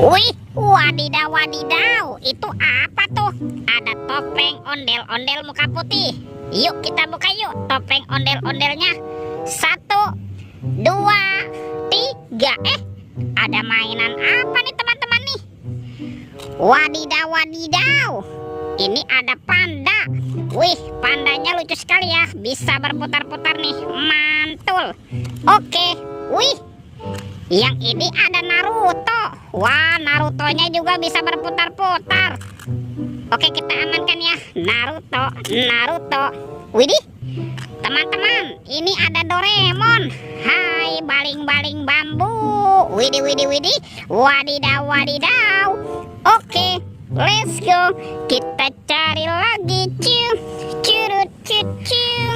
Wih, wadidaw wadidaw, itu apa tuh? Ada topeng ondel-ondel muka putih. Yuk kita buka yuk topeng ondel-ondelnya. 1, 2, 3. Ada mainan apa nih teman-teman nih? Wadidaw wadidaw, ini ada panda. Wih, pandanya lucu sekali ya, bisa berputar-putar nih, mantul. Oke, wih, yang ini ada Naruto. Wah, Narutonya juga bisa berputar-putar. Oke, kita amankan ya, Naruto. Widih, teman-teman, ini ada Doraemon. Hai, baling-baling bambu. Widih, wadidaw wadidaw. Oke, let's go. Kita cari lagi.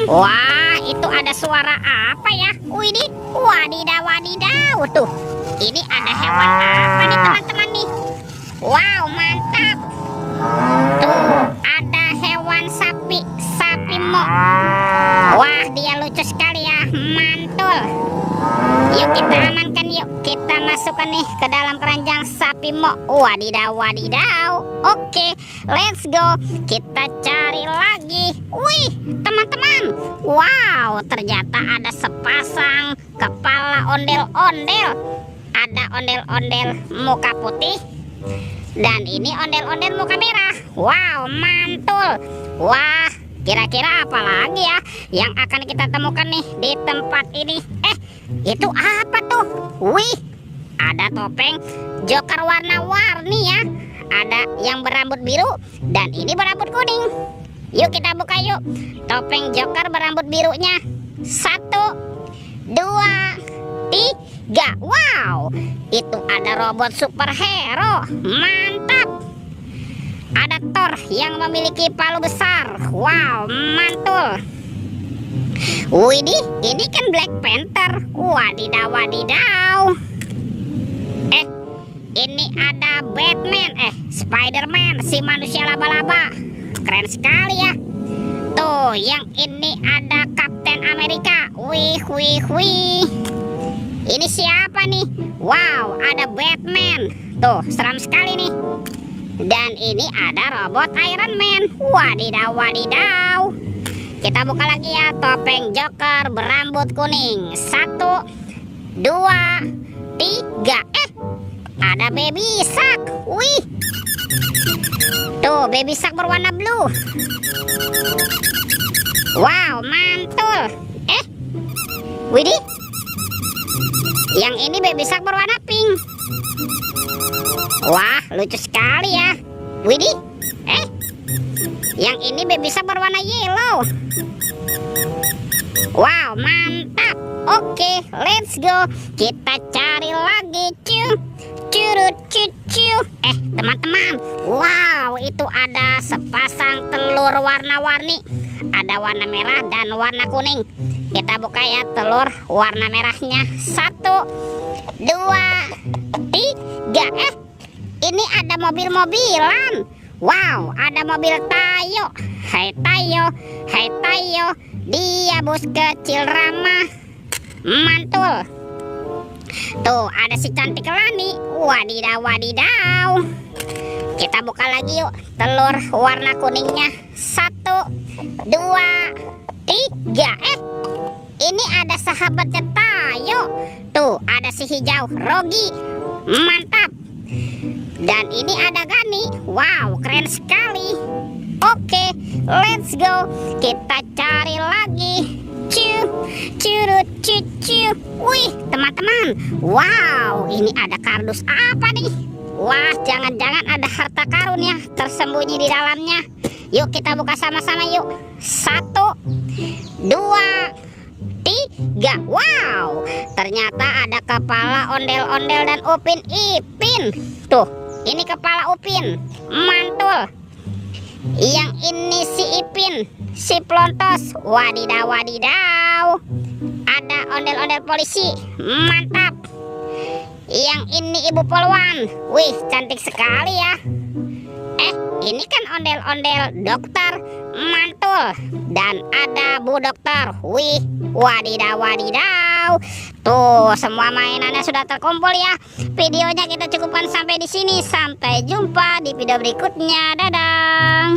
Wah, itu ada suara apa ya? Widih, wadidaw wadidaw. Tuh, ini ada hewan apa nih teman-teman nih? Wow, mantap. Tuh, ada hewan sapi mo. Wah, dia lucu sekali ya, mantul. Yuk kita amankan yuk. Kita masukkan nih ke dalam keranjang sapi mo. Wadidaw wadidaw. Oke, let's go. Kita cari lagi. Wih, teman-teman. Wow, ternyata ada sepasang kepala ondel-ondel. Ada ondel-ondel muka putih, dan ini ondel-ondel muka merah. Wow, mantul. Wah, kira-kira apa lagi ya yang akan kita temukan nih di tempat ini? Itu apa tuh? Wih, ada topeng Joker warna-warni ya. Ada yang berambut biru dan ini berambut kuning. Yuk kita buka yuk topeng Joker berambut birunya. 1, 2, 3. Wow, itu ada robot superhero. Mantap. Ada Thor yang memiliki palu besar. Wow, mantul. Widih, ini kan Black Panther. Wadidaw wadidaw. Ini ada Batman, Spider-Man, si manusia laba-laba. Keren sekali ya. Tuh, yang ini ada Captain America. Wih. Ini siapa nih? Wow, ada Batman. Tuh, seram sekali nih. Dan ini ada robot Iron Man. Wadidaw wadidaw. Kita buka lagi ya topeng Joker berambut kuning. 1, 2, 3. Ada Baby Shark. Wih. Tuh, Baby Shark berwarna blue. Wow, mantul. Widih, yang ini Baby Shark berwarna pink. Wah, lucu sekali ya. Widih, yang ini Baby Shark berwarna yellow. Wow, mantap. Oke, let's go. Kita cari lagi. Teman-teman, wow, itu ada sepasang telur warna-warni. Ada warna merah dan warna kuning. Kita buka ya telur warna merahnya. 1, 2, 3. Ini ada mobil-mobilan. Wow, ada mobil Tayo. Hai Tayo, dia bus kecil ramah. Mantul. Tuh, ada si cantik Lani. Wadidaw wadidaw. Kita buka lagi yuk telur warna kuningnya. 1, 2, 3. Ini ada sahabatnya Tayo. Tuh, ada si hijau Rogi. Mantap. Dan ini ada Gani. Wow, keren sekali. Oke, let's go. Kita cari lagi. Wih, teman-teman. Wow, ini ada kardus apa nih? Wah, jangan-jangan ada harta karun ya tersembunyi di dalamnya. Yuk kita buka sama-sama yuk. 1, 2, 3. Wow, ternyata ada kepala ondel-ondel dan Upin Ipin. Tuh, ini kepala Upin. Mantul. Yang ini si Ipin, si Plontos. Wadidaw wadidaw. Ada ondel-ondel polisi. Mantap. Yang ini Ibu Polwan. Wih, cantik sekali ya. Ini kan ondel-ondel dokter. Mantul. Dan ada Bu Dokter. Wih, wadidaw wadidaw. wow. Tuh, semua mainannya sudah terkumpul ya. Videonya kita cukupkan sampai di sini. Sampai jumpa di video berikutnya. Dadah.